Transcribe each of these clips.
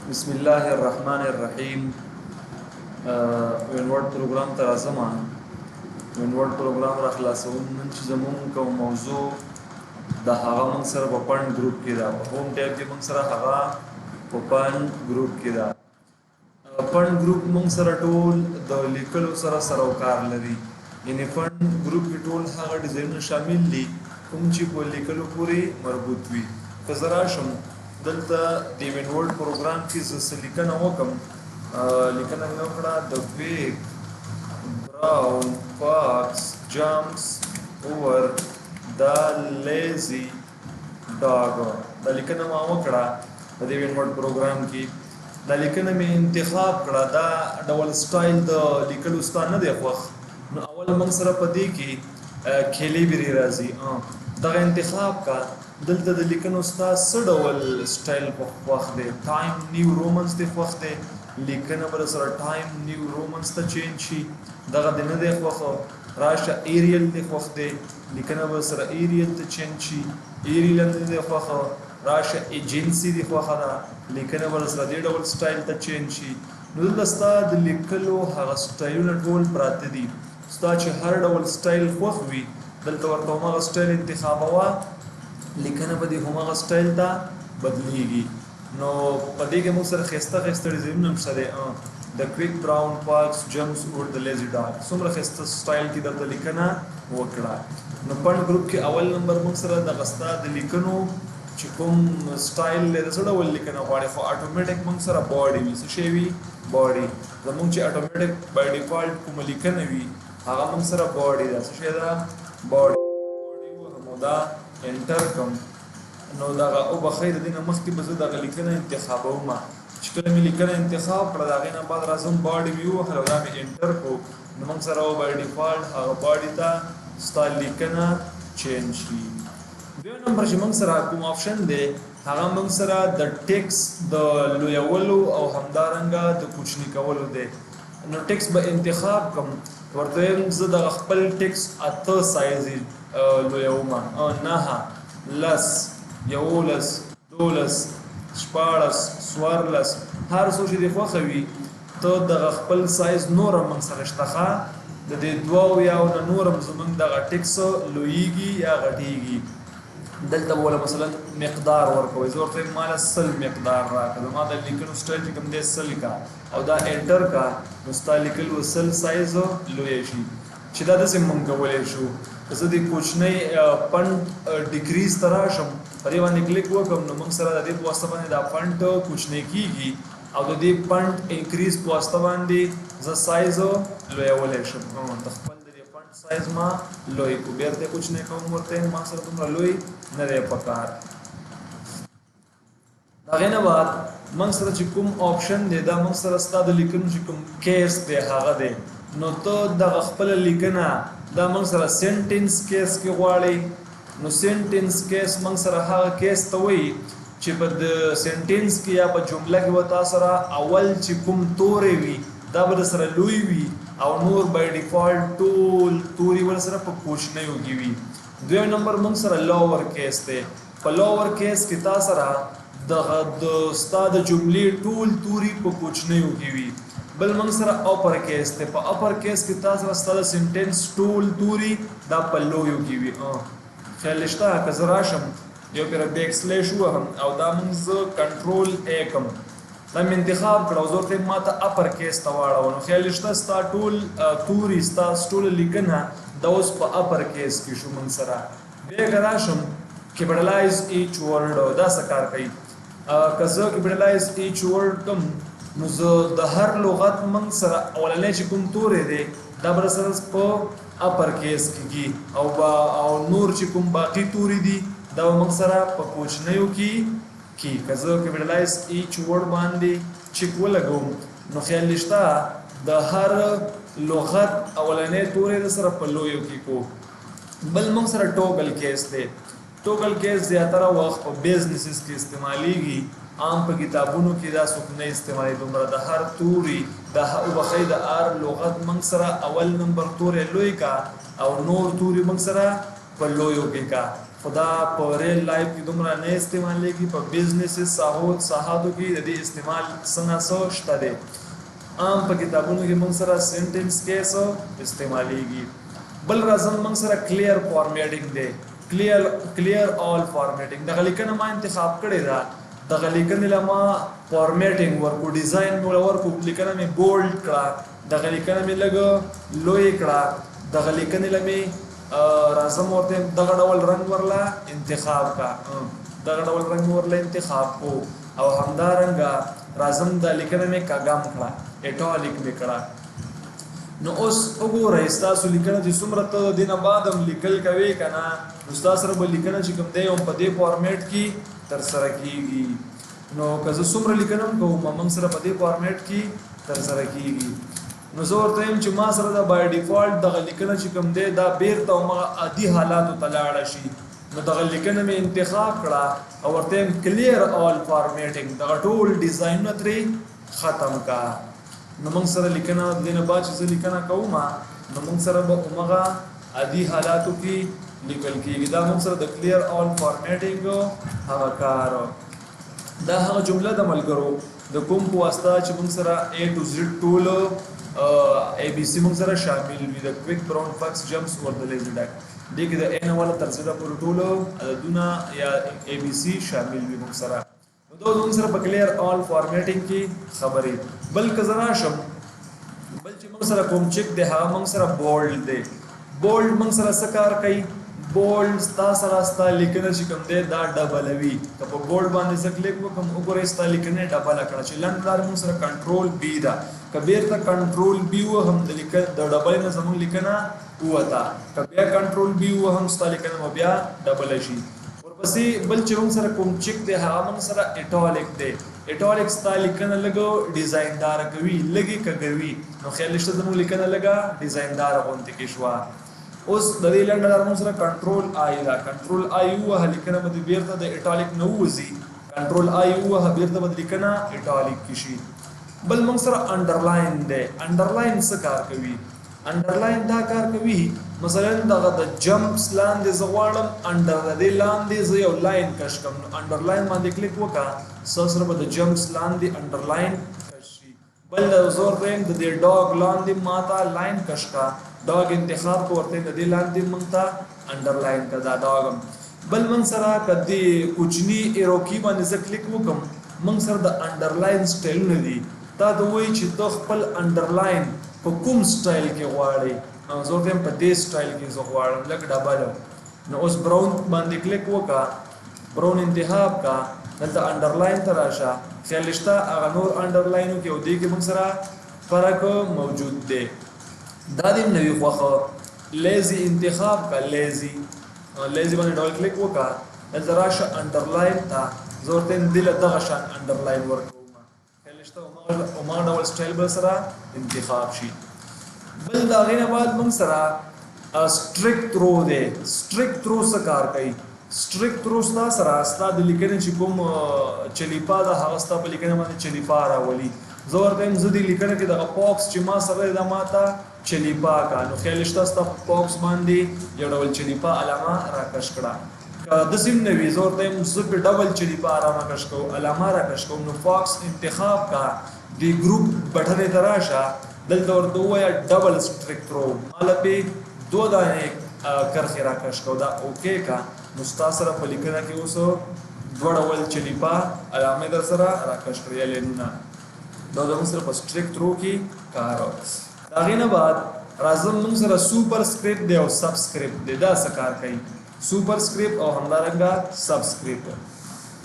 बिस्मिल्लाहिर्रहमानिर्रहीम। ونورد پروګرام ته راځم. ونورد پروګرام را خلاصوم نن چې زموږ کوم موضوع د هغه موږ سره په پاند ګروپ کې دا هوم ټیب کې موږ سره هغه په پاند ګروپ کې دا پاند ګروپ موږ سره ټول د لیکلو سره سروکار لري. یعنی پاند ګروپ کې ټول هغه ډیزاینونه شامل دي کوم چې په لیکلو پورې مربوط وي. که زه راشم دلته د ونورد پروګرام کې زه لیکنه وکم، لیکنه مې وکړه د big brown fox jumps over the lazy dog. دا لیکنه ما وکړه په دې ونورد پروګرام کې. دا لیکنه مې انتخاب کړه، دا ډول سټایل د لیکلو ستانه نه دی خوښ. نو اول موږ سره په دې کې کېلی بری راځي، دغه انتخاب کا. دلته د لیکنو ستا څه ډول سټایل په خوښ دی؟ ټایم نیو رومنز دی خوښ دی، لیکنه بر سره ټایم نیو رومنز ته چینج شي، دغه د نه دی خوښ. راشه ایریل دی خوښ دی، لیکنه بر سره ایریل ته چینج شي، ایریل نه دی خوښ. راشه ایجنسی دی خوښ ده، لیکنه بر سره دې ډول سټایل ته چینج شي. نو دلته ستا د لیکلو هغه سټایلونه ټول پراته دي. ستا چې هر ډول سټایل خوښ وي دلته ورته هماغه سټایل انتخابوه، لیکنه به دې هماغه سټایل ته بدلیږي. نو په دې کې موږ سره ښایسته ښایسته ډیزاینونه هم شته دی. د کویک براون فاکس جمپس اوور د لیزي ډاګ څومره ښایسته سټایل کې درته لیکنه وکړه. نو پاند ګروپ کې اول نمبر موږ سره دغه ستا د لیکنو چې کوم سټایل دی د څه ډول لیکنه غواړي، خو اټومیټک موږ سره باډي وي. څه شی وي؟ باډي. زموږ چې اټومیټک بای ډیفالټ کومه لیکنه وي هغه موږ سره باډي ده. څه شی ده؟ باډي. نو دا انټر کوم، نو دغه او بخیر دینه مخکې به زه دغه لیکنه انتخابوم. چې کله مې لیکنه انتخاب کړه د هغې نه بعد راځم باډي مې ووهله او دا مې انټر کړو، نو موږ سره بای ډیفالټ هغه باډي ته ستا لیکنه چینج شي. دویم نمبر چې موږ سره کوم آپشن دی هغه موږ سره د ټیکس د لویولو او همدارنګه د کوچني کولو دی. نو ټیکس به انتخاب کوم، ورته وایم زه دغه خپل ټیکس 8 سایز لویوم، 9 لس 11 12 14 14 هر څو چې دی خوښه وي ته دغه خپل سایز نورم موږ سره شته د دې دوو یا نه نورم زموږ دغه ټیکس لویږي یا غټیږي. دلته ولا مثلا مقدار ورکوي، زه ورته مال 100 مقدار راکړه، ما د لیکنو سټایل چې کوم دی 100 کا او دا انټر کا، نو ستا لیکل 100 سایز لوی شي. چې دا داسې مونږ کولی شو. زه د کوچنۍ فنټ ډیکریز ته راشم، په دې باندې کلیک وکړم، نو موږ سره د دې په واسطه باندې دا فنټ کوچنۍ کېږي او د دې فنټ انکریز په واسطه باندې زه سایز لویولی شم. د خپل د دې فنټ سایز ما لوی کو، بیا ورته کوچنۍ کوم، ورته ما سره دومره لوی نه دی پکار. د هغې نه بعد موږ سره چې کوم آپشن دی دا موږ سره ستا د لیکنو چې کوم کیس دی هغه دی. نو ته دغه خپله لیکنه دا موږ سره سینټینس کیس کې غواړي. نو سینټینس کیس موږ سره هغه کیس ته وایي چې په د سینټینس کې یا په جمله کې به تا سره اول چې کوم تورې وي دا به د سره لوی وي او نور بای ډیفالټ ټول توري ور سره په کوچنیو کې وي. دویم نمبر موږ سره لوور کیس دی. په لوور کیس کې تا سره د ستا د جملې ټول توري په کوچنیو کې وي. بل موږ سره اپر کیس دی. په اپر کیس کې تا سره ستا د سینټینس ټول توري دا په لویو کې وي. خیال شته که زه راشم یو پېره بیک سلیش ووهم او دا موږ زه کنټرول ای کړم، دا مې انتخاب کړه او زه ورته ما ته اپر کیس ته واړوه. نو خیال شته ستا ټول توري ستا ټوله لیکنه دا اوس په اپر کیس کې شو موږ سره. بیا که راشم کیپټلایز ایچ ورډ، دا څه کار کوي؟ که زه کیپټلایز ایچ ورډ کم نو زه د هر لغت موږ سره اولنی چې کوم تورې دی دا به سره په اپر کیس کېږي او نور چې کوم باقي توري دي دا به موږ سره په کوچنیو کې. که زه کیپټلایز ایچ ورډ باندې چک ولګوم نو خیال شته د هر لغت اولنی تورې د سره په لویو کې کو. بل موږ سره ټوګل کیس دی. ټوګل کیس زیاتره وخت په بیزنسز کې استعمالیږي، عام په کتابونو کې دا څوک نه استعمالي دومره. د هر توري د وبخۍ د هر لغت موږ سره اول نمبر تورې لوی کا او نور توري موږ سره په لویو کې کا. خدا په ریل لایف کې دومره نه استعمالېږي، په بزنس ساحاتو کې د دې استعمال څه شته دی. عام په کتابونو کې موږ سره سنټنس کیس استعمالېږي. بل راځم موږ سره کلیر فارمیټینګ دی، کلیر آل فارمیټینګ. دغه لیکنه ما انتخاب کړې ده، دغه لیکنې له ما فارمیټینګ ورکو، ډیزاین مې ورکو، لیکنه مې بولډ کړه، دغه لیکنه مې لږ لوی کړه، دغه لیکنې له مې راځم ورته دغه ډول رنګ ورله انتخاب کا، دغه ډول رنګ ورله انتخاب کو، او همدارنګه راځم د لیکنه مې کاګام کړه، اټالیک مې کړه. نو اوس وګورئ ستاسو لیکنه چې څومره ته د دې نه بعد هم لیکل کوئ که نه، نو ستاسو سره به لیکنه چې کوم دی هم په دې فارمیټ کې ترسره کېږي. نو که زه څومره لیکنه هم کوم موږ سره په دې فارمیټ کې ترسره کېږي. نو زه ورته یم چې ما سره د بای ډیفالټ دغه لیکنه چې کوم دی دا بیرته همغه عادي حالاتو ته لاړه شي. نو دغه لیکنه مې انتخاب کړه او ورته یم کلیر آل فارمیټینګ، دغه ټول ډیزاینونه ترې ختم کا. نو موږ سره لیکنه د دې نه بعد چې زه لیکنه کوم نو موږ سره به همغه عادي حالاتو کې لیکل کېږي. دا موږ سره د کلیر آل فارمیټینګ هغه کار. دا هغه جمله د ملګرو د کوم په واسطه چې موږ سره A to Z ټول ABC موږ سره شامل وي، د کویک براون فاکس جمپس اور د لیزی ډاک. دې کې د A نه والا تر زده پورې ټول عددونه یا ABC شامل وي موږ سره. نو دا موږ سره په کلیر آل فارمیټینګ کې خبرې. بل که زه راشم بل چې موږ سره کوم چک دی هغه موږ سره بولډ دی. بولډ موږ سره څه کار کوي؟ بولډ ستا سره ستا لیکنه چې کوم دی دا ډبلوي. که په بولډ باندې زه کلیک وکړم وګورئ ستا لیکنه ډبله کړه، چې لنډ لار موږ سره کنټرول بي ده. که بیرته کنټرول بي وهم د ډبلې نه زموږ لیکنه ووته، که بیا کنټرول بي وهم ستا لیکنه به بیا ډبله شي. ورپسې بل چې موږ سره کوم چک دی هغه موږ سره اټالیک دی. اټالیک ستا لیکنه لږه ډیزاینداره کوي، لږې کږوي. نو خیال شته زموږ لیکنه لږه ډیزاینداره غوندې کې شوه. اوس د دې لنډه لار موږ سره کنټرول آی ده، کنټرول آی ووهه لیکنه به دې بیرته د اټالیک نه ووځي، کنټرول آی ووهه بیرته به لیکنه اټالیک کې شي. بل موږ سره انډرلاین دی. انډرلاین څه کار کوي؟ انډرلاین دا کار کوي مثلا دغه د جمپس لاندې زه غواړم انډر د دې لاندې زه یو لاین کش کړم، نو انډرلاین باندې کلیک وکړه ستاسو سره به د جمپس لاندې انډرلاین کش شي. بل د زور ریم د دې ډاګ لاندې ماته لاین کش کا، ډاګ انتخاب کو ورته د دې لاندې موږ ته انډرلاین کا دا ډاګ. بل موږ سره کدي کوچنی ایروکی باندې زه کلیک وکم موږ سره د انډرلاین سټایلونه دي. دا د وایي چې د خپل انډرلاین په کوم سټایل کې غواړي. زه ورته په دې سټایل کې زه غواړم لکه ډبله. نو اوس براون باندې کلیک وکړه، براون انتخاب کا، دلته انډرلاین ته راشه. خیال شته هغه نور انډرلاینو کې او دې کې موږ سره فرق موجود دی. دا دې نوی خوښه لیزی انتخاب کا، لیزی باندې ډبل کلیک وکړه، دلته راشه انډرلاین ته. زه ورته دله دغه شان انډرلاین ورکوم. خیال شته هماغه ډول سټایل به سره انتخاب شي. بل د هغې نه بعد موږ سره سټریک ترو دی. سټریک ترو څه کار کوي؟ سټریک ترو ستا سره ستا د لیکنې چې کوم چلیپا ده هغه ستا په لیکنه باندې چلیپا راولي. زه ورته یم زه دې لیکنه کې دغه پاکس چې ما سره دی دا ما ته چلیپا کا. نو خیال شته ستا په پاکس باندې یو ډول چلیپا علامه راکش کړه. که داسې هم نه وي زه ورته یم زه پې ډبل چلیپا راکش کوم، علامه راکش کوم. نو پاکس انتخاب کا، دې ګروپ بټنې ته راشه، دلته ورته ووایه ډبل سټریک ترو، ماله پې 2 دانې کرښې راکش کو، دا اوکې کا. نو ستا سره په لیکنه کې اوس 2 ډول چلیپا علامې در سره راکش کړې یا لینونه. دا زموږ سره په سټریک ترو کې کار. د هغې نه بعد راځم موږ سره سوپر سکرپټ دی او سب سکرپټ دی. دا څه کار کوي؟ سوپر سکرپټ او همدارنګه سب سکرپټ.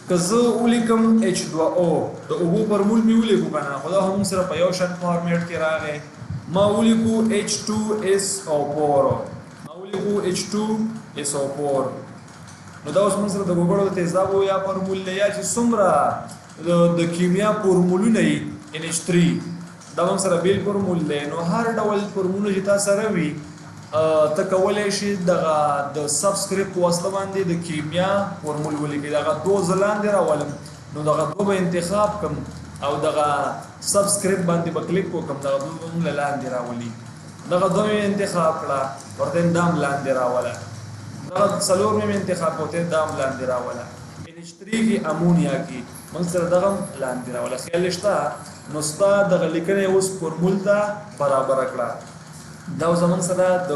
که زه ولیکم H2O د اوبو فارمول مې ولیکو که نه، خو دا هم سره په یو شان فارمیټ کې راغی. ما ولیکو H2SO4، ما ولیکو H2SO4. نو دا اوس موږ سره د ګوګړو د تیزابو یا فارمول دی یا چې څومره د کیمیا فارمولونه یي NH3 دا موږ سره بیل فارمول دی. نو هر ډول فارمولونه چې تا سره وي ته کولی شي دغه د سب سکرپټ په واسطه باندې د کیمیا فارمول ولیکې. دغه 2 زه لاندې راولم، نو دغه 2 به انتخاب کړم او دغه سب سکرپټ باندې به کلیک وکړم، دغه 2 به موږ لاندې راولي. دغه 2 مې انتخاب کړه، ورته دا هم لاندې راوله. دا څلور مې انتخاب کوته دا لاندې راولا NH3 کې امونیا کې موږ سره دغه لاندې راولا خیال شته نو ستا د لیکنې اوس فورمول ته برابر کړه دا زمون سره د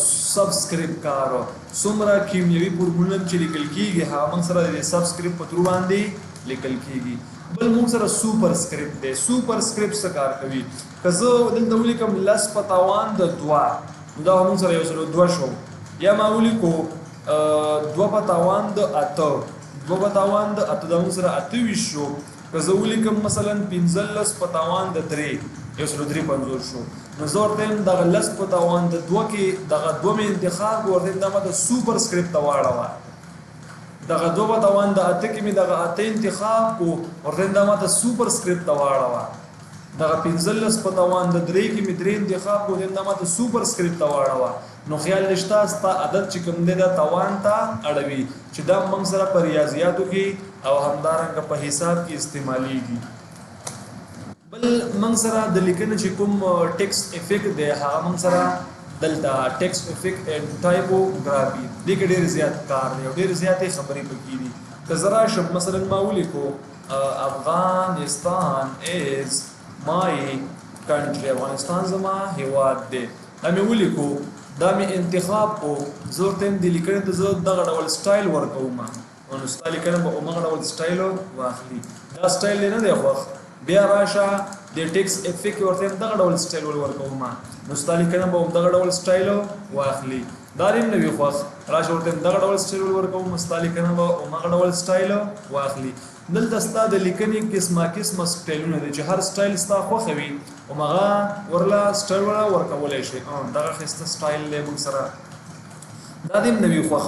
سبسکرپټ کارو څومره کیمیاوي فورمول چې لیکل کیږي هغه موږ سره د سبسکرپټ په تر باندې لیکل کیږي بل موږ سره سوپر سکرپټ دی سوپر سکرپټ څه کار کوي که زه دلته ولیکم لس په تاوان د 2 دا موږ سره یو سره 2 شو یا ما ولیکو 2 په تاوان د 8 2 په تاوان د 8 دا موږ سره 28 شو که زه ولیکم مثلا 15 په تاوان د 3 یو سره 3 شو نو زه ورته دغه لس په تاوان د 2 کې دغه 2 مې انتخاب ورته دغه د سوپر سکرپټ ته واړوه دغه 2 په تاوان د 8 کې مې دغه 8 انتخاب کو ورته دغه د سوپر سکرپټ ته واړوه دغه 15 په تاوان د 3 کې مې 3 انتخاب کو دغه د سوپر سکرپټ ته واړوه نو خیال نشته ستا عدد چې کوم دی دا تاوان ته اړوي چې دا موږ سره په ریاضیاتو کې او همدارنګه په حساب کې استعمالیږي بل موږ سره د لیکنې چې کوم ټیکسټ افیکټ دی هغه موږ سره دلته ټیکسټ افیکټ اینڈ ټایپوګرافي دغه ډېر زیات کار دی او ډېر زیاتې خبرې پکې دي که زرا شب مثلا ما ولیکو افغانستان از مای کنټری افغانستان زما هیواد دی دا مې ولیکو دا مې انتخاب کو زه ورته د لیکنې ته زه دغه ډول سټایل ورکوم نو ستا لیکنه به هغه ډول سټایل واخلي دا سټایل نه دی خوښ بیا راشه د ټیکسټ افیکټ ورته دغه ډول سټایل ورکوم نو ستا لیکنه به دغه ډول سټایل واخلي دا ریم نه وي خوښ راشه ورته دغه ډول سټایل ورکوم ستا لیکنه به هغه ډول سټایل واخلي دلته ستا د لیکنې قسمه سټایلونه دي چې هر سټایل ستا خوښ وي او هغه ورلا سټایل ورکولای شي دغه خسته سټایل له موږ سره دا دیم نه وي خوښ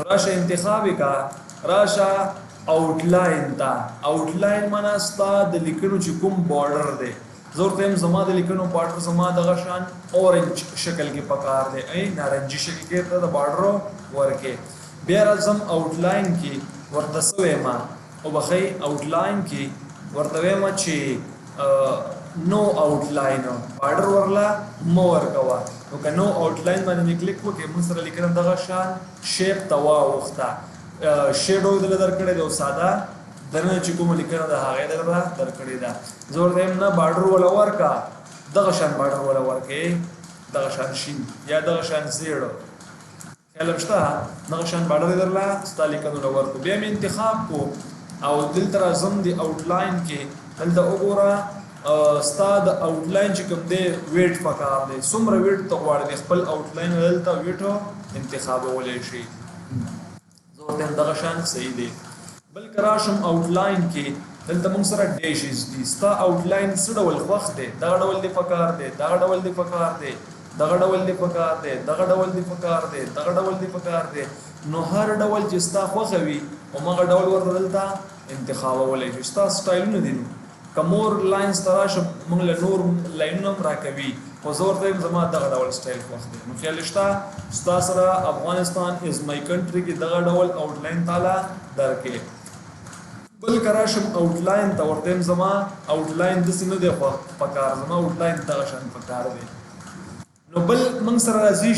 راشه انتخاب کا راشه آوټلاین دا آوټلاین معنا ستا د لیکنو چې کوم بارډر دی زه ورته زما د لیکنو بارډر زما دغه شان اورنج شکل کې پکار دی ای نارنجي شکل کې ته د بارډر ورکه بیا راځم آوټلاین کې ورته سوې ما او بخی آوټلاین کې ورته ما چې نو آوټلاین بارډر ورلا مو ورکوا نو که نو آوټلاین باندې کلیک وکړم موږ سره لیکنه دغه شان شیپ توا وخته شیډو دل درکړې دی او ساده درنه چې کوم لیکنه د هغه دغه درکړې ده زور دیم نه بارډر ولا ورکا دغه شان بارډر ولا ورکې دغه شان شین یا دغه شان زیړ کلم شته دغه شان بارډر درلا ستا لیکنه ورکو بیا مې انتخاب کو او دلته راځم دی آوټلاین کې دلته وګوره ستا د آوټلاین چې کوم دی ویټ پکار دی څومره ویټ ته غواړي خپل آوټلاین دلته ویټو انتخابولای شي ورته دغه شان صحیح دی بل کراشم آوټلاین کې دلته موږ سره ډیشز دي ستا آوټلاین څه ډول خوښ دی دغه ډول دی پکار دی دغه ډول دی پکار دی دغه ډول دی پکار دی دغه ډول دی پکار دی دغه ډول دی پکار دی نو هر ډول چې ستا خوښ وي او هغه ډول ورته دلته انتخابولای شي ستا سټایلونه دي کمور لاینز تراشه موږ له نور لاینونه راکوي خو زه ورته زما دغه ډول سټایل خوښ دی نو خیال شته ستا سره افغانستان از مای کنټری کې دغه ډول آوټلاین تاله درکې بل کراشم آوټلاین ته ورته زما آوټلاین د سینه دی خو پکار زما آوټلاین دغه شان پکار دی نو بل موږ سره راځي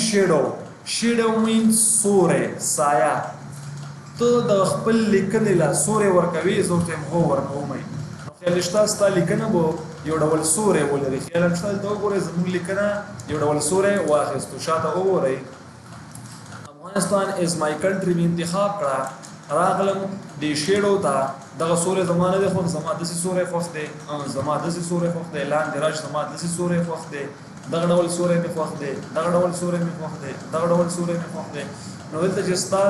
شیډو مین سورې سایه ته د خپل لیکنې لا سورې ورکوي زه ورته هو ورکوم خیال شته ستا لیکنه به یو ډول سورې ولري خیال شته ته وګورئ زموږ لیکنه یو ډول سورې واخیستو شاته وګورئ افغانستان از مای کنټری مې انتخاب کړه راغلم د شیډو ته دغه سورې زما نه دی خو زما داسې سورې خوښ دی زما داسې سورې خوښ دی لاندې راشي زما داسې سورې خوښ دی دغه ډول سورې مې خوښ دی دغه ډول سورې مې خوښ دی دغه ډول سورې مې خوښ دی نو دلته چې ستا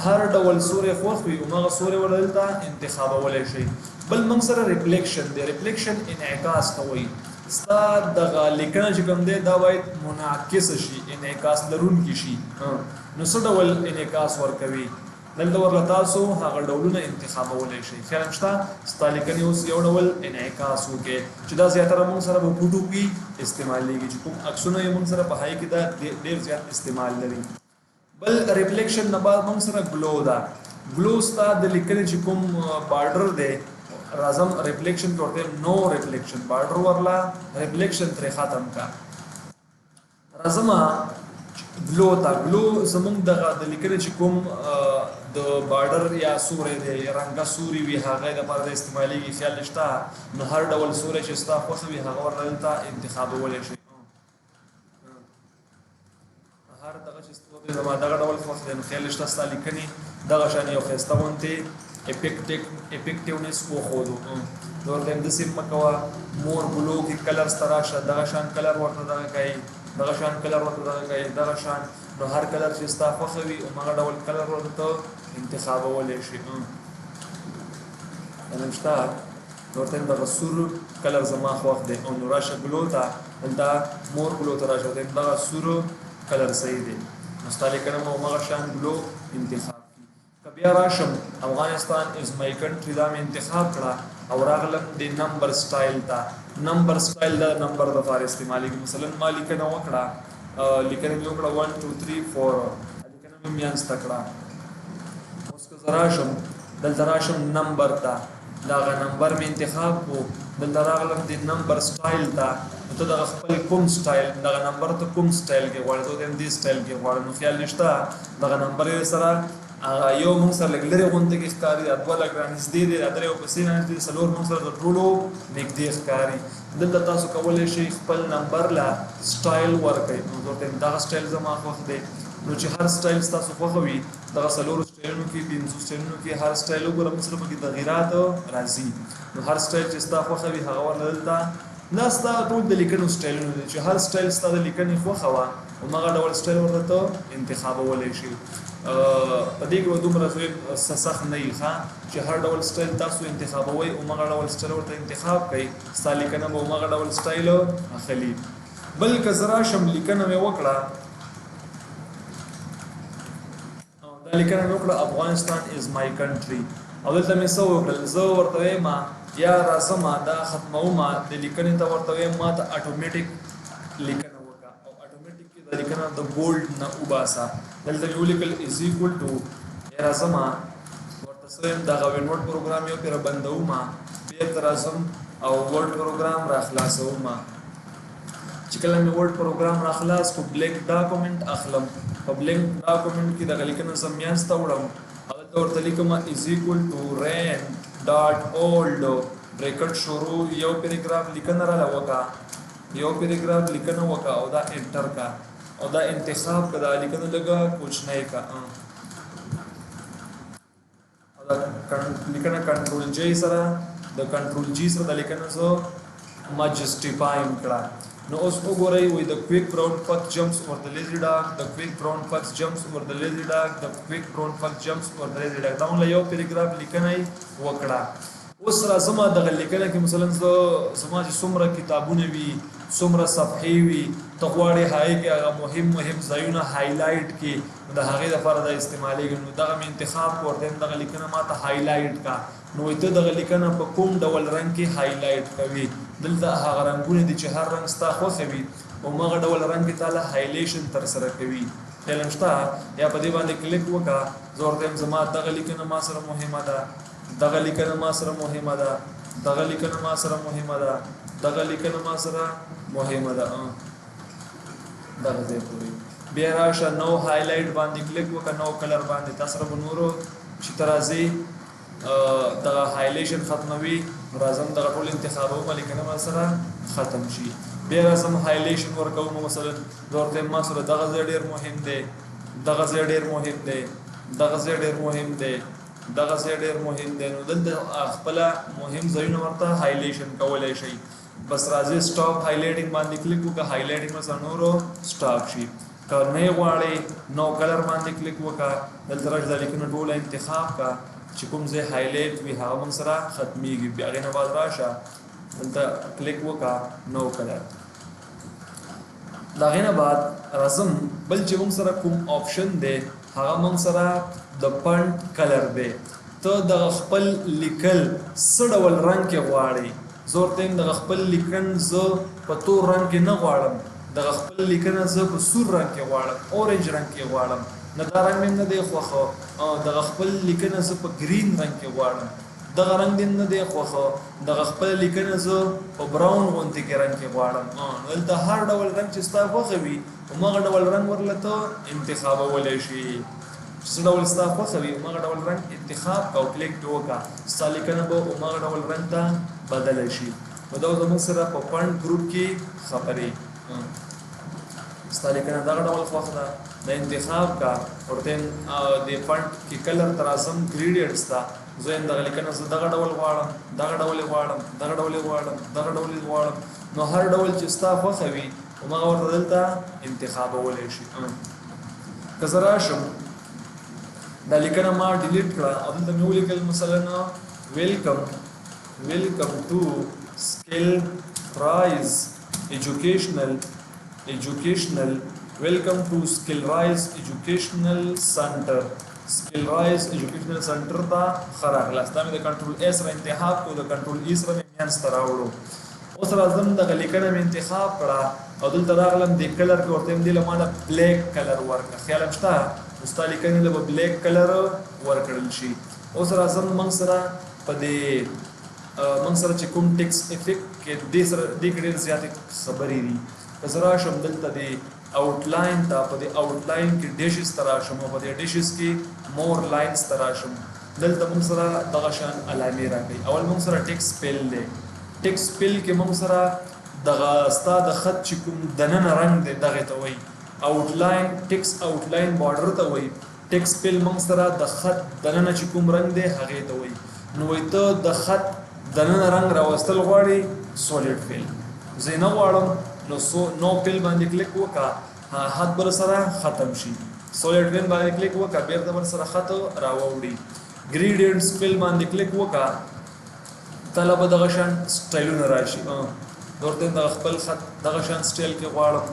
هر ډول سورې خوښ وي او هغه سورې ولدلته انتخابولی شي بل موږ سره ریفلیکشن دی ریفلیکشن انعکاس ته وایي ستا دغه لیکنه چې کوم دی دا باید منعکس شي انعکاس لرونکی شي نو څه ډول انعکاس ورکوي دلته ورله تاسو هغه ډولونه انتخابولی شي خیال شته ستا لیکنې اوس یو ډول انعکاس وکړي چې دا زیاتره موږ سره په فوټو کې استعمالیږي چې کوم عکسونه یې موږ سره په های کې دا ډېر زیات استعمال لري بل ریفلیکشن نه بعد موږ سره ګلو ده ګلو ستا د لیکنې چې کوم بارډر دی راځم ریفلیکشن کې ورته نو ریفلیکشن بارډر ورلا ریفلیکشن ترې ختم کا راځم ګلو ته ګلو زمونږ دغه د لیکنې چې کوم د بارډر یا سوري دی رنګه سوري وي هغه د لپاره د استعمالېږي خیال شته نو هر ډول سوري چې ستا خوښه وي هغه ورته انتخابولی شي هر دغه چې ستوري زما دغه ډول خوښ دی نو خیال شته ستا لیکنې دغه شان یو ښایسته غوندې افیکټیونس وښودو نو ورته همداسې مه کوه مور ګلو کې کلرز ته راشه دغه شان کلر ورته دغه کوي دغه شان کلر ورته دغه کوي دغه شان نو هر کلر چې ستا خوښه وي هماغه ډول کلر ورته انتخابولی شي نشته نو ورته دغه سور کلر زما خوښ دی او نو راشه ګلو ته دلته مور ګلو ته راشه ورته دغه سور کلر صحیح دی نو ستا لیکنه مو هماغه شان ګلو انتخاب که بیا راشم افغانستان از مای کنټري دا مې انتخاب کړه او راغلم د نمبر سټایل ته نمبر سټایل دا نمبر د لپاره استعمالېږي مثلا ما لیکنه وکړه لیکنه مې وکړه 1 2 3 4 لیکنه مې میانسته کړه اوس که زه راشم دلته راشم نمبر ته دغه نمبر مې انتخاب کړو دلته راغلم د نمبر سټایل ته نو ته دغه خپل کوم سټایل دغه نمبر ته کوم سټایل کې غواړې ته دې سټایل کې غواړې نو خیال نشته دغه نمبر یې سره یو موږ سره لږ لرې غونډه کې ښکاري دوه لږ رانږدې دی درې او پسې رانږدې څلور موږ سره د ټولو نږدې ښکاري دلته تاسو کولی شئ خپل نمبر له سټایل ورکړئ نو ورته دغه سټایل زما خوښ دی نو چې هر سټایل ستاسو خوښه وي دغه څلورو سټایلونو کې پنځو سټایلونو کې هر سټایل وګوره موږ سره پکې تغیرات راځي نو هر سټایل چې ستا خوښه وي هغه ورله دلته دا ستا ټول د لیکنو سټایلونه دي چې هر سټایل ستا د لیکنې خوښه وه هماغه ډول سټایل ورته ته انتخابولی شي په دې کې به دومره سخت نه وي چې هر ډول سټایل تاسو انتخابوئ هماغه ډول سټایل ورته انتخاب کړئ ستا لیکنه به هماغه ډول سټایل اخلي بل که زه راشم لیکنه مې وکړه دا لیکنه مې وکړه افغانستان از مای کنټري او دلته مې څه وکړل زه ورته وایم یا راځم دا ختموم د لیکنې ته ورته وایم ما ته اټومیټیک لیکنه وکړه او اټومیټیک کې د لیکنه د بولډ نه وباسه دلته مې ولیکل از ایکول ټو یا راځم ورته څه وایم دغه ورډ پروګرام یو پرې بندوم بېرته راځم او ورډ پروګرام راخلاصوم چې کله مې ورډ پروګرام راخلاص کو بلینک ډاکومنټ اخلم په بلینک ډاکومنټ کې دغه لیکنه زه میانځته وړم هلته ورته لیکم از ایکول ټو رین ډاټ اولډ بریکټ شروع یو پیراګراف لیکنه راله وکړه یو پیراګراف لیکنه وکړه او دا انټر کا او دا انتخاب کا دا لیکنه لګه کوچنی کا او دا لیکنه کنټرول جی سره د کنټرول جی سره د لیکنه زه ما جسټیفایم کړه نو اوس وګورئ وای د کویک براون فاکس جمپس اور د لیزی ډاګ د کویک براون فاکس جمپس اور د لیزی ډاګ د کویک براون فاکس جمپس اور د لیزی ډاګ دا ول یو پیراګراف لیکنه وکړه اوس راځم دغه لیکنه کې مثلا زما چې څومره کتابونه وي څومره صفحې وي ته غواړې هغې کې هغه مهم ځایونه هایلایټ کړي د هغې دپاره دا استعمالېږي نو دغه مې انتخاب کړو ورته دغه لیکنه ما ته هایلایټ کا نو ته دغه لیکنه په کوم ډول رنګ کې هایلایټ کوي دلته هغه رنګونه دي چې هر رنګ ستا خوښه وي هماغه ډول رنګ کې تاله هایلیشن ترسره کوي خیال شته یا په دې باندې کلیک وکړه زه ورته یم زما دغه لیکنه ما سره مهمه ده دغه لیکنه ما سره مهمه ده دغه لیکنه ما سره مهمه ده دغه لیکنه ما سره مهمه ده دغه ځای پورې بیا راشه نو هایلایټ باندې کلیک وکړه نو کلر باندې تاسو سره به نورو چې ته راځئ دغه هایلیشن ختموي راځم دغه ټول انتخابوم لیکنه ما سره ختم شي بیا راځم هایلیشن ورکوم مثلا زه ورته ما سره دغه ځای ډېر مهم دی دغه ځای ډېر مهم دی دغه ځای ډېر مهم دی دغه ځای ډېر مهم دی نو دلته خپله مهم ځایونه ورته هایلیشن کولی شئ بس راځئ سټاپ هایلایټینګ باندې کلیک وکړه هایلایټینګ سره نورو سټاپ شي که نه یې غواړئ نو کلر باندې کلیک وکړه دلته راشي دا لیکنه ټوله انتخاب کړه چې کوم ځای هایلایټ وي هغه موږ سره ختمیږي بیا هغې نه بعد راشه دلته کلیک وکړه نو کلر د هغې نه بعد راځم بل چې موږ سره کوم آپشن دی هغه موږ سره د پنټ کلر دی ته دغه خپل لیکل څه ډول رنګ کې غواړې زه ورته یم دغه خپل لیکن زه په تور رنګ کې نه غواړم دغه خپل لیکنه زه په سور رنګ کې غواړم اورنج رنګ کې غواړم نه دا رنګ مې نه دی خوښه دغه خپل لیکنه زه په ګرین رنګ کې غواړم دغه رنګ دې نه دی خوښه دغه خپل لیکنه زه په براون غوندې کې رنګ کې غواړم دلته هر ډول رنګ چې ستا خوښه وي هماغه ډول رنګ ورله ته انتخابولی شي څه ډول ستا خوښه وي هماغه ډول رنګ انتخاب کا او کلیک دې وکړه ستا لیکنه به هماغه ډول رنګ ته بدله شي نو دا زموږ سره په فنټ ګروپ کې خبرې ستا لیکنه دغه ډول خوښه ده د انتخاب کا ورته د فنټ کې کلر تراسم ګریډینټس ته زه دغه لیکنه زه دغه ډول غواړم دغه ډول غواړم دغه ډول غواړم دغه ډول غواړم نو هر ډول چې ستا خوښه وي هماغه ورته دلته انتخابولی شي که زه راشم دا لیکنه ما ډیلیټ کړه او دلته مې ولیکل مثلا ویلکم ټو سکل رایز ایجوکیشنل welcome to skill rise educational center skill rise educational center دا خراغلاس دا مې د کنټرول اس سره انتخاب کو د کنټرول ای سره مې میانس ته راوړو اوس راځم دغه لیکنه مې انتخاب کړه او دلته راغلم د کلر کې ورته مې دله ماده بلیک کلر ورکړه خیال مشته مستا لیکنه له بلیک کلر ورکړل شي اوس راځم موږ سره په دې موږ سره چې کوم ټیکس افیکټ کې دې سره دې ډېر زیاتې خبرې دي زرا شم دلته دی آوټلاین ته په دې آوټلاین کې ډیشز تراشم او په دې ډیشز کې مور لاینز تراشم دلته موږ سره دغه شان علامې راکړي اول موږ سره ټیکس سپیل دی ټیکس سپیل کې موږ سره دغه ستا د خط چې کوم دننه رنگ دی دغه ته وایي آوټلاین ټیکس آوټلاین بارډر ته وایي ټیکس سپیل موږ سره د خط دننه چې کوم رنگ دی هغه ته وایي نو وایي ته د خط دننه رنگ راوستل غواړي سولید فیل زه نه غواړم نو فیل باندې کلیک وکړه خط بر سره ختم شي سولید فیل باندې کلیک وکړه بیرته بر سره خط راوړي ګریډینټس فیل باندې کلیک وکړه طلب دغه شان سټایلونه راشي ورته د خپل خط دغه شان سټایل کې غواړم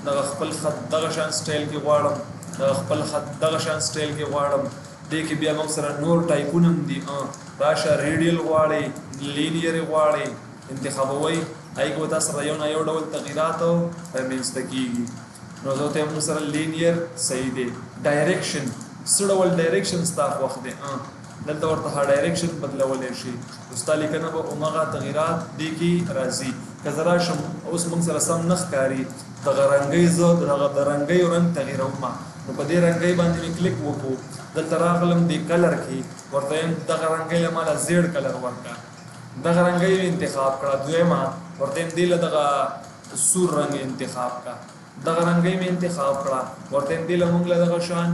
دغه خپل خط دغه شان سټایل کې غواړم دغه خپل خط دغه شان سټایل کې غواړم دې کې بیا موږ سره نور ټایپونه دي راشه ریډیل غواړي لینیر غواړي انتخابوي ایګو تاسو را یو ډول تغیرات رامنځته کیږي نو زه ته موږ سره لینیر صحیح دی ډایریکشن سړول ډایریکشن ستاسو وخت دی دلته ورته ډایریکشن بدلولای شي استاد لیکنه به اومغه تغیرات دي کی راځي کزرا شم اوس موږ سره سم نخ کاری دغه رنگي زو دغه رنگي رنگ تغیروم نو په دې رنگي باندې کلیک وکړو دلته راغلم دی کلر کې ورته دغه رنگي له مال زیړ کلر ورکا دغه رنگي انتخاب کړه دویمه ورته دی له دغه سور رنگ انتخاب کا دغه رنگي می انتخاب کړه ورته دی له موږ له دغه شان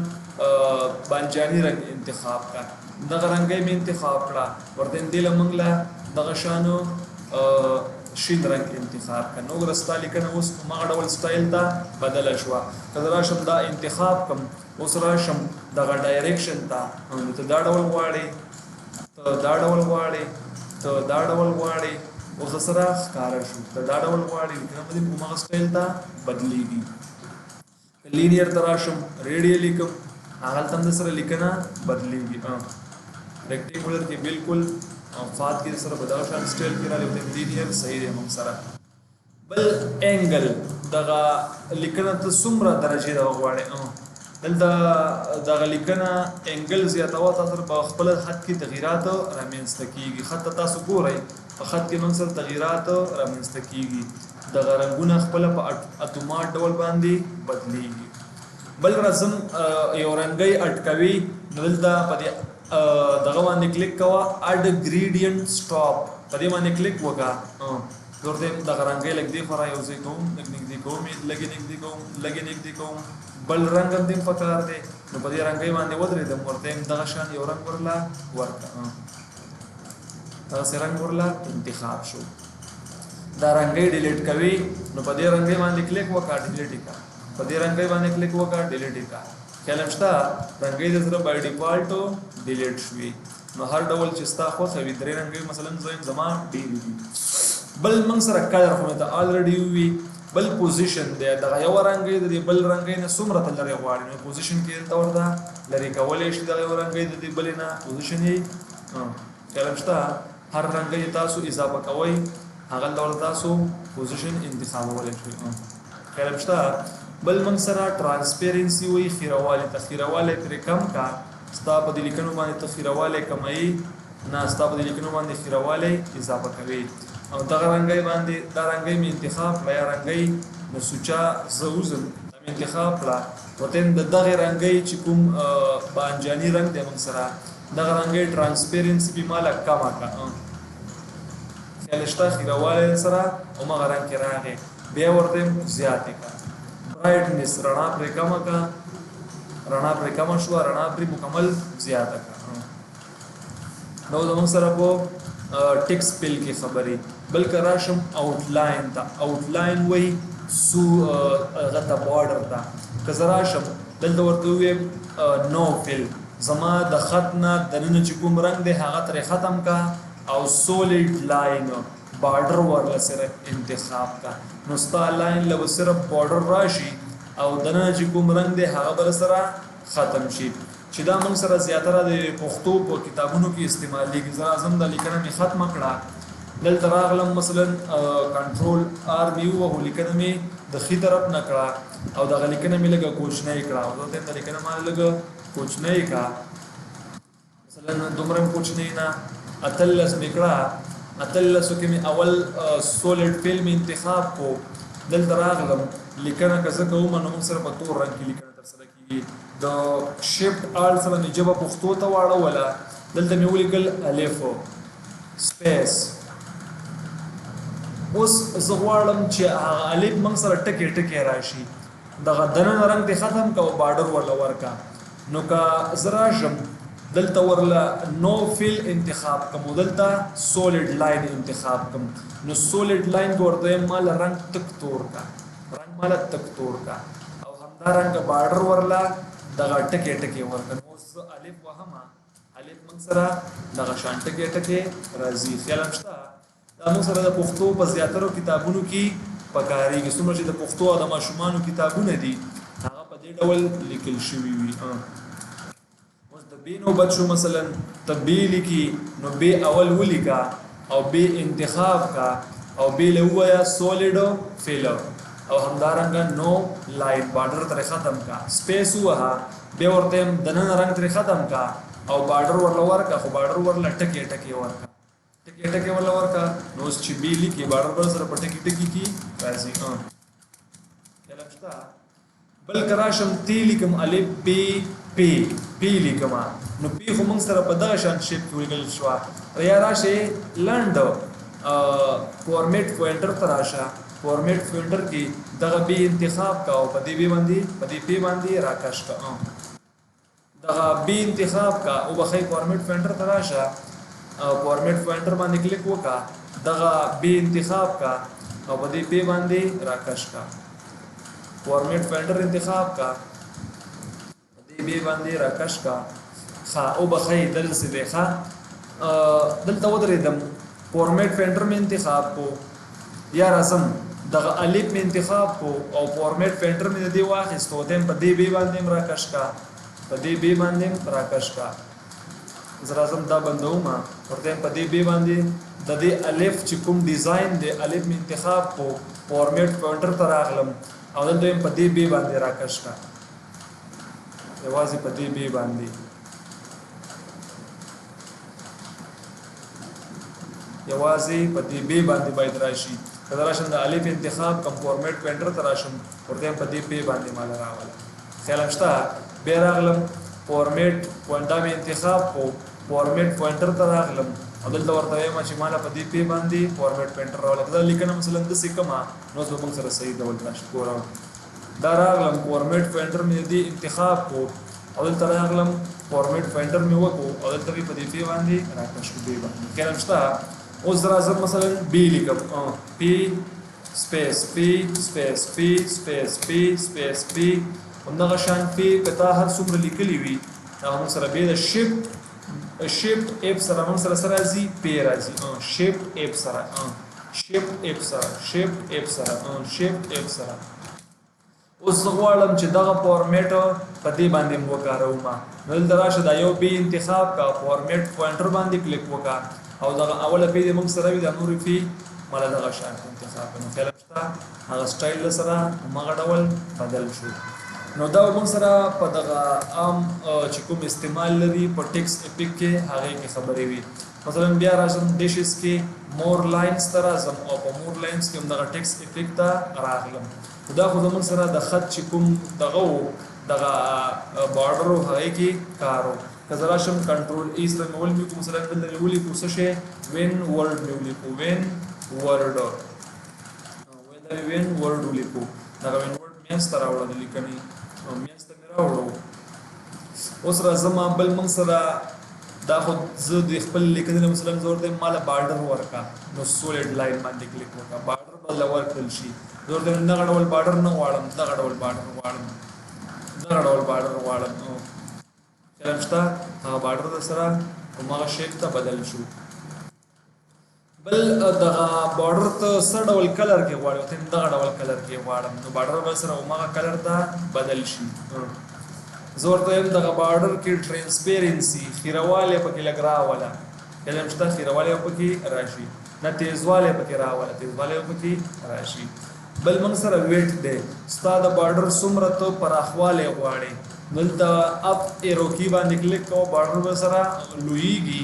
بانجانی رنگ انتخاب کا دغه رنگي می انتخاب کړه ورته دی له موږ له دغه شانو شین رنگ انتخاب کا نو رستا لیکنه اوس ما ډول سټایل ته بدل شو کله شم دا انتخاب کم اوس راشم دغه ډایریکشن ته ته دا ډول غواړي ته دا ډول غواړي ته دا ډول غواړي اوس سره ښکار شو ته دا ډول غواړي کنه په دې کومه سټایل ته بدلیږي لینیر تراشم ریډیلی کوم هغه تم سره لیکنه بدلیږي ریکټینګولر کې بالکل فات کې سره بدل شان سټایل کې راځي د لینیر صحیح دی موږ سره بل انګل دغه لیکنه ته څومره درجه دا غواړي دلته دغه لیکنه انګل زیاتوا تاسو په خپل خط کې تغیرات رامنځته کیږي خط تاسو ګورئ په خط کې موږ سره تغیرات رامنځته کیږي دغه رنگونه خپل په اتومات ډول باندې بدلیږي بل رسم یو رنگي اٹکوي دلته په دغه باندې کلیک کوا اډ ګریډینټ سټاپ په دې باندې کلیک وکا ورته دغه رنگي لګ دی خورا یو ځای کوم نګنګ دی کوم بل رنگ هم دې پکار دی نو په دې رنگي باندې ودرې د ورته دغه شان یو رنگ ورلا ورکا تاسو رنگ ورلا انتخاب شو دا رنگي ډیلیټ کوي نو په دې رنگي باندې کلیک وکا ډیلیټ کا په دې رنگي باندې کلیک وکا ډیلیټ کا کلمشتا رنگي د سره بای ډیفالت ډیلیټ شوی نو هر ډول چې ستا خو سوي درې رنگي مثلا زما ډی بل من سره کلر خو ته الریډي وی بل پوزیشن دی دا یو رنگي د بل رنگي نه څومره تل لري غواړي نو پوزیشن کې ته ورته لري کولای شي دا یو رنگي د بل نه پوزیشن یې کلمشتا هر رنگي تاسو اضافه کوئ هغه ډول تاسو پوزیشن انتخابولای شئ کلمشتا بل من سره ترانسپیرنسی وی خیرواله تخیرواله تر کم کا ستا په لیکنو باندې تخیرواله کمای نه ستا په دې لیکنو باندې خیروالی اضافه کوي او دغه رنګۍ باندې دا رنګۍ مې انتخاب کړه یا رنګۍ د سوچا زه وزم دا مې انتخاب کړه ورته د دغه رنګۍ چې کوم بانجاني رنګ دی موږ سره دغه رنګۍ ټرانسپیرنسي به مالا کمه کړه خیال شته خیروالی سره او مغه رنګ کې راغی بیا ورته زیاتې کړه برایټنس رڼا پرې کمه کړه رڼا پرې کمه شوه رڼا پرې مکمل زیاته کړه نو زموږ سره په ټیکس پیل کې خبرې بلکې راشم آوټلاین ته آوټلاین وایي سو هغه ته بارډر ته که زه راشم دلته ورته ووایم نو فل زما د خط نه دننه چې کوم رنګ دی هغه ترې ختم کا او سولیډ لاین بارډر ورله صرف انتخاب کا نو ستا لاین له به صرف بارډر راشي او دننه چې کوم رنګ دی هغه بل سره ختم شي چې دا موږ سره زیاتره د پښتو په کتابونو کې استعمالېږي زه اعظم د لیکنه مې ختمه کړه دلته راغلم مثلا کنټرول آر مې ووهو لیکنه مې د ښي طرف نه کړه او دغه لیکنه مې لږه کوچنۍ کړه او دلته د لیکنه ما لږه کوچنۍ کړه مثلا دومره مې کوچنۍ نه اتلس مې کړه اتلسو کې مې اول سولیډ فیل مې انتخاب کو دلته راغلم لیکنه که زه کوم نو موږ سره په تور رنګ کې لیکنه ترسره کېږي د شیفټ آل سره مې ژبه پښتو ته واړوله دلته مې ولیکل الف سپیس اوس زه غواړم چې هغه الف موږ سره ټکي ټکي راشي دغه دننه رنګ دې ختم که او بارډر ورله ورکه نو که زه راشم دلته ورله نو فیل انتخاب کم دلته سولیډ لاین انتخاب کم نو سولیډ لاین کې ورته مال رنګ تک تور کا رنګ مال تک تور کا او همدا رنګ بارډر ورله دغه ټکي ټکي ورکه نو الف وهمه الف موږ سره دغه شان ټکي ټکي راځي خیال شته دا موږ سره د پښتو په زیاترو کتابونو کې پکارېږي څومره چې د پښتو او د ماشومانو کتابونه دي هغه په دې ډول لیکل شوي وي اوس د بې نوبت شو مثلا ته بې لیکي نو بې اول ولیکه او بې انتخاب کا او بې له ووایه سولیډ فیل او همدارنګه نو لاین بارډر ترې ختم کا سپیس ووهه بیا ورته دننه رنګ ترې ختم کا او بارډر ورله ورکه خو بارډر ورله ټکي ټکي ورکه ټکي ټکي ورله ورکه نو اوس چې بې لیکي بارډر بل سره په ټکي ټکي کې راځي خیال شته بلکې راشم تی لیکم الف پی پی پی لیکم نو پی خو موږ سره په دغه شان شیپ کې ولیکل شوه یا راشئ لنډ فورمیټ پوینټر ته راشه فورمیټ پوینټر کې دغه بی انتخاب کا او په دې بی باندې په دې پی باندې راکش کا دغه بی انتخاب کا او بخې فورمیټ پوینټر ته راشه فورمیټ پوینټر باندې کلیک وکړه دغه بی انتخاب کا او په دې پی باندې راکش کا فورمیټ پوینټر انتخاب کا دې بی باندې راکش کا ها او بخې دلته سي دیخه دلته ودرېدم فورمیټ پوینټر می انتخاب کو یا رسم دغه الف می انتخاب کو او فورمیټ پوینټر می د دې واخیستو دیم په دې بی باندې راکش کا په دې بی باندې راکش کا زرازم دا بندوم ورته په دې بی باندې د دې الف چې کوم ډیزاین دی الف می انتخاب کو فورمیټ پوینټر ته راغلم او دلته په دې بی باندې راکش کا یوازې په دې بی باندې یوازې په دې بی باندې باید راشي کله راشم د الف انتخاب کم فورمیټ پوینټر ته راشم ورته په دې بی باندې مال راواله خیال شته بیا راغلم فورمیټ پوینټر می انتخاب کو فورمیټ پوینټر ته راغلم او دلته ورته وایم چې مال په دې بی باندې فورمیټ پوینټر راواله دا لیکنه مثلا د سکما نو زه موږ سره صحیح ډول تشکر دا راغلم فورمیټ پوینټر می دې انتخاب کو او دلته راغلم فورمیټ پوینټر می وکړو او دلته په دې بی باندې راکښ کو بی باندې خیال شته اوس راځم مثلا بی لیکم پی سپیس پی سپیس پی سپیس پی سپیس پی همدغه شان پی کته هر څومره لیکلی وي هغه موږ سره بیا د شیفټ اف سره موږ سره راځي پی راځي شیفټ اف سره شیفټ اف سره شیفټ اف سره شیفټ اف سره اوس غواړم چې دغه فورمیټ په دې باندې وکاروم نو دلته راشه دا یو بی انتخاب کا فورمیټ پوینټر باندې کلیک وکړه او دغه اوله پی دې موږ سره وي د نورې پی مله دغه شان انتخاب کړو خیال شته هغه سټایل سره مغه ډول بدل شو نو دا موږ سره په دغه عام چې کوم استعمال لري په ټیکس اپیک کې هغه کې خبرې وي مثلا بیا راځم ډیشز کې مور لاینز ته راځم او په مور لاینز کې هم دغه ټیکس اپیک ته راغلم دا خو زموږ سره د خط چې کوم دغه بارډر هغه کې کارو کله راشم کنټرول ای سره مول می کوم مثلا بل ولي کو څه شي وین ورډ مولي کو وین ورډ ولیکو دا وین ورډ میانس ته راوړل لیکنی او میانس ته راوړو اوس راځم بل موږ سره دا خو زه د خپل لیکنې مثلا زور ته مال بارډر ورکا نو سولید لاین باندې کلیک وکړه بارډر بل ورکل شي زور ته نه غړول بارډر نه واړم دا غړول بارډر واړم دا غړول بارډر واړم چلمشتا هغه بارډر سره هغه شیپ ته بدل شو بل دغه بارډر ته سره ډول کلر کې غواړم ته دغه ډول کلر کې غواړم نو بارډر به سره هغه کلر ته بدل شي زور ته دغه بارډر کې ترانسپیرنسي خیرواله پکې لګرا ولا کله مشته خیرواله پکې راشي نه تیزواله پکې راواله تیزواله پکې راشي بل موږ سره ویټ دی ستاسو بارډر څومره ته پراخواله غواړي دلته اپ ایرو کی باندې کلیک کوو بارډر به سره لویږي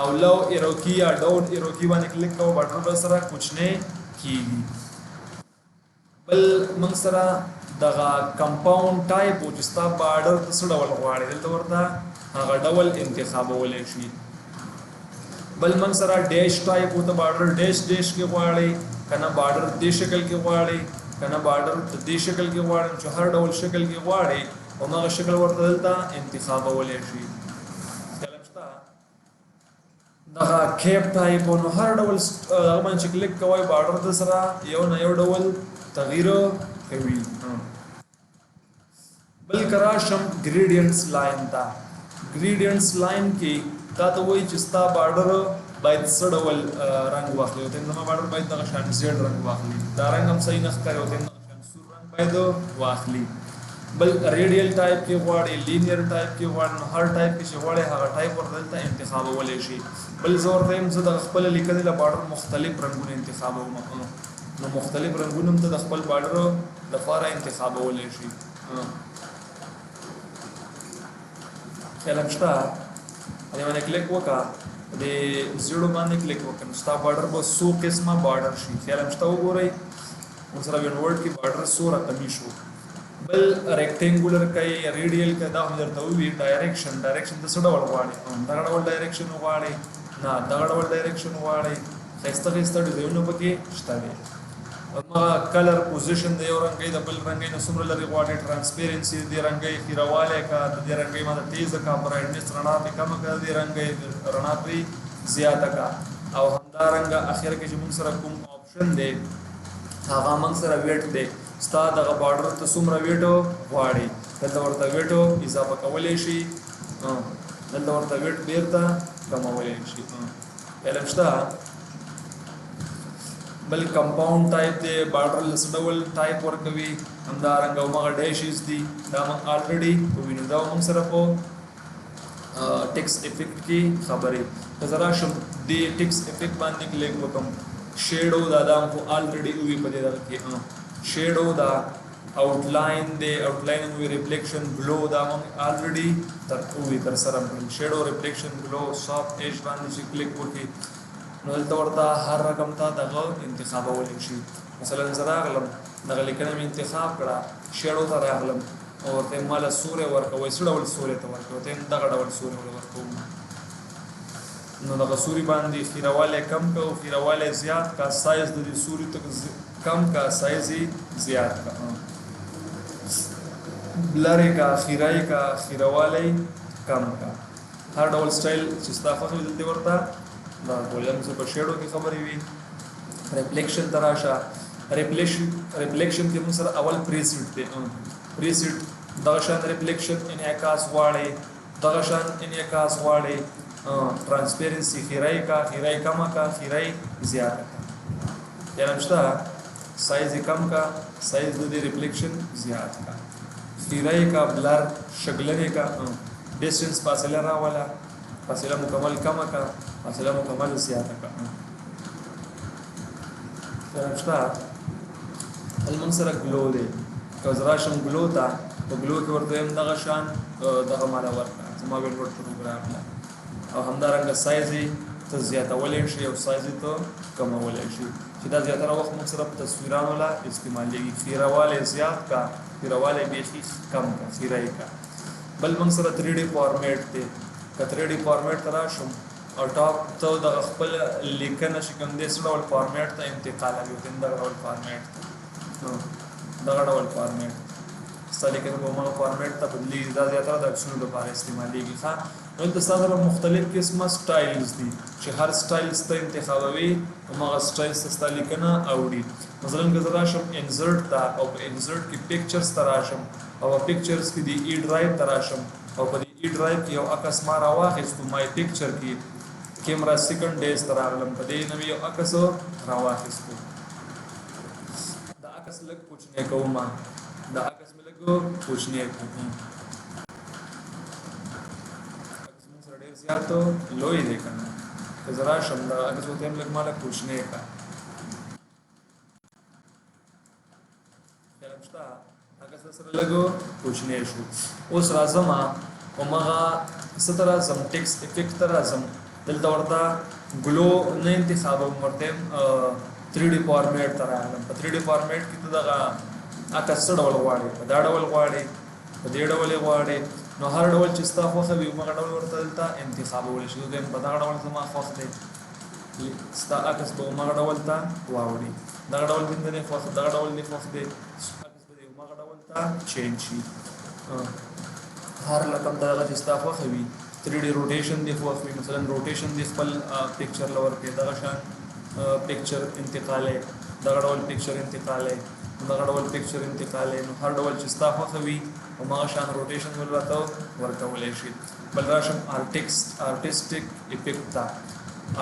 او لو ایرو کی یا ډاون ایرو کی باندې کلیک کوو بارډر به سره کوچنه کیږي بل موږ سره دغه کمپاوند ټایپ او چې ستا بارډر څه ډول غواړي دلته ورته هغه ډول انتخابولای شي بل موږ سره ډیش ټایپ او ته بارډر ډیش کې غواړي کنه بارډر دې شکل کې غواړي کنه بارډر دې شکل کې غواړي چې هر ډول شکل کې غواړي او هغه شکل ورته دلته انتخابولای شي کلمشتا دغه کیپ ټایپ او هر ډول هغه باندې کلیک کوي بارډر د سره یو نه یو ډول تغییر کوي بل کراشم ګریډینټس لاین تا ګریډینټس لاین کې تا ته وایي چې ستا بارډر باید څه ډول رنگ واخلي او ته زما بارډر باید دغه شان زیډ رنگ واخلي دا رنگ هم صحیح نه ښکاري او ته دغه شان سور رنگ باید واخلي بل ریډیل ټایپ کې غواړي لینیر ټایپ کې غواړي نو هر ټایپ کې چې غواړي هغه ټایپ ورته انتخابولای شي بل زور ته هم زه د خپل لیکنې له بارډر مختلف رنگونه انتخابوم نو مختلف رنگونه ته د خپل بارډر لپاره انتخابولای شي کلمشتا دې باندې کلیک وکړه د زیرو باندې کلیک وکړه نو ستا بارډر به 100 قسمه بارډر شي کلمشتا وګورئ اوس را وین ورډ کې بارډر 100 رقمي شو بل ریکټنګولر کوي ریډیل کوي دا هم درته وی ډایرکشن د څه ډول غواړي دا ډول ډایرکشن غواړي نه دا ډول ډایرکشن غواړي خسته ډیزاینونه پکې شته دي اما کلر پوزیشن د یو رنګي د بل رنګي نو څومره لري غواړي ترانسپیرنسي د رنګي خیرواله کا د رنګي ماده تیز کا برایټنس رڼا په کم کا د رنګي رڼا په زیاته کا او همدا رنګ اخر کې چې موږ سره کوم آپشن دی هغه موږ سره ویټ دی ستا دغه بارډر ته څومره ویټو غواړي دلته ورته ویټو اضافه کولی شي دلته ورته ویټ بیرته کمولی شي علم شته بل کمپاوند ټایپ دی بارډر لس ډول ټایپ ورکوي همدارنګه هغه ډیشز دي دا موږ الریډي وینو دا موږ سره په ټیکس افیکټ کې خبرې زرا شم دی ټیکس افیکټ باندې کلیک وکم شیډو دا د کو الریډي وی په دې کې شیډو دا آؤټلاین دی آؤټلاین وی ریفلیکشن گلو دا موږ الریډي تر سره شیډو ریفلیکشن گلو سافټ ایج باندې چې کلیک وکړي نو دلته ورته هر رقم ته دغه انتخابول شي مثلا زه راغلم دغه لیکنه مې انتخاب کړه شیډو ته راغلم او ته مال سورې ورکوي څه ډول سورې ته ورکوي ته دغه ډول سورې ورکوم نو دغه سوري باندې خیرواله کم کا او خیرواله زیات کا سایز د دې سوري ته کم کا سایز زیات کا بلر کا خیرای کا خیرواله کم کا هر ډول سټایل چې تاسو خو دلته ورته دا ولهم څه په شیډو کې خبرې وي ریفلیکشن تراشه ریفلیکشن کې موږ سره اول پریسیټ دی پریسیټ دغه شان ریفلیکشن انعکاس واړي دغه شان انعکاس واړي ترانسپیرنسی خیرای کم کا خیرای زیات کا یعنی مشتا سائز کم کا سائز د ریفلیکشن زیات کا خیرای کا بلر شکلنے کا ڈسٹنس فاصلہ را والا فاصلہ مکمل کم کا فاصلہ مکمل زیات کا یعنی مشتا المنصر گلو دے که زه راشم ګلو ته په ګلو کې ورته وایم دغه شان دغه ماله ورکړه زما وینډوډ پروګرام ده او همدارنګه سایز یې ته زیاتولی شي او سایز یې ته کمولی شي چې دا زیاتره وخت موږ صرف تصویرانو له استعمالېږي خیرهوالی زیات کا خیرهوالی بیخي کم کا خیره یې کا بل موږ سره 3D فارمیټ دی که 3D فارمیټ ته راشم او ټاپ ته دغه خپل لیکنه چې کوم دی څه ډول فارمیټ ته انتقالوي ورته دغه ډول فارمیټ دغه ډول فارمیټ ستا لیکنه به هماغه فارمیټ ته بدلېږي دا زیاتره د عکسونو لپاره استعمالېږي ښه نو دلته ستا سره مختلف قسمه سټایلز دي چې هر سټایل ستا انتخابوي هماغه سټایل ستا لیکنه اوړي مثلا که زه راشم انزرټ ته او په انزرټ کې پکچرز ته راشم او په پکچرز کې د ای ډرایو ته راشم او په دې ای ډرایو کې یو عکس ما راواخیستو مای پکچر کې کیمرا سیکنډ ډیز ته راغلم په دې نه مې یو عکس راواخیستو دا عکس لږ کوچنی کوم دا عکس مې لږ کوچنی کوم عکس مې سره ډېر زیات لوی دی که نه که زه راشم دا عکس ورته هم لږ ما لږ کوچنی کړه خیال شته عکس سره لږ کوچنی شو اوس راځم هماغه څه ته راځم ټیکسټ افیکټ ته راځم دلته ورته ګلو نه انتخابوم ورته 3D فارمیټ ته راغلم په 3D فارمیټ کې ته دغه عکس څه ډول غواړې په دا ډول غواړې په دې ډول یې غواړې نو هر ډول چې ستا خوښه وي هماغه ډول ورته دلته انتخابولی شي دویم په دغه ډول زما خوښ دی ستا عکس به هماغه ډول ته واوړي دغه ډول دې نه خوښ دغه ډول دې خوښ دی عکس به دې هماغه ډول ته چینج شي هر رقم دغه چې ستا خوښه وي 3D روټیشن دی خوښ وي مثلا روټیشن دی خپل پکچر لور کې دغه شان پکچر انتقاله دغه ډول پکچر انتقاله دغه ډول پکچر انتقاله نو هر ډول چې ستا خوښه وي هماغه شان روټیشن ولراته ورکولی شي بل راشم آرټسټیک افیکټ ته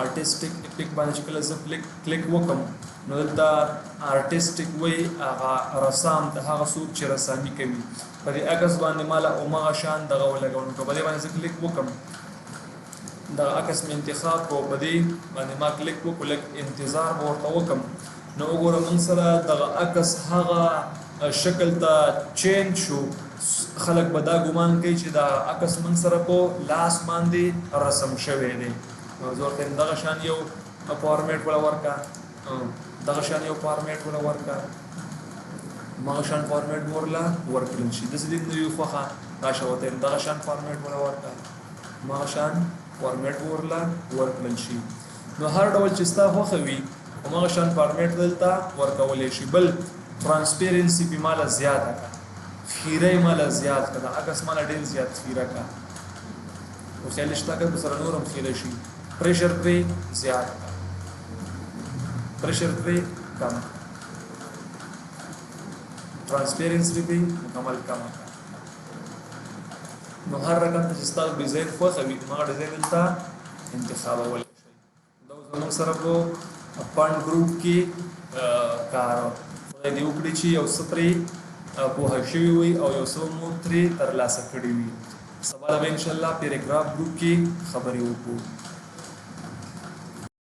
آرټسټیک افیکټ باندې چې کله زه کلیک وکم نو دلته آرټسټیک وایي هغه رسام ته هغه څوک چې رسامي کوي په دې عکس باندې ماله هماغه شان دغه ولګوم که په دې باندې زه کلیک وکم دغه عکس مې انتخاب کړو په دې باندې ما کلیک وکړو لږ انتظار به ورته وکم نو وګوره موږ سره دغه عکس هغه شکل ته چینج شو خلک به دا ګمان کوي چې دا عکس موږ سره په لاس باندې رسم شوی دی زه ورته وایم دغه شان یو فارمیټ وله ورکړه دغه شان یو فارمیټ وله ورکړه هماغه شان فارمیټ به ورله ورکړل شي داسې دې نه وي خوښه راشه ورته وایم دغه شان فارمیټ وله ورکړه هماغه شان فارمیټ به ورله ورکړل شي نو هر ډول چې ستا خوښه وي هماغه شان فارمیټ دلته ورکولی شي بل ترانسپیرنسي پې ماله زیاته کړه خیره یې ماله زیات کړه د عکس ماله ډېر زیات خیره کړه خو خیال شته که به سره نور هم خیره شي پریشر پرې زیات کړه پریشر پرې کم کړه ترانسپیرنسي پرې مکمل کم کړه نو هر رقم ته چې ستاسو ډیزاین خوښه وي هماغه ډیزاین دلته انتخابولی شئ دا اوس زموږ سره په فنډ ګروپ کې کار خدای دې وکړي چې یو څه پرې پوهه شوي وي او یو څه مو ترې ترلاسه کړي وي سبا به انشاءالله پیراګراف ګروپ کې خبرې وکړو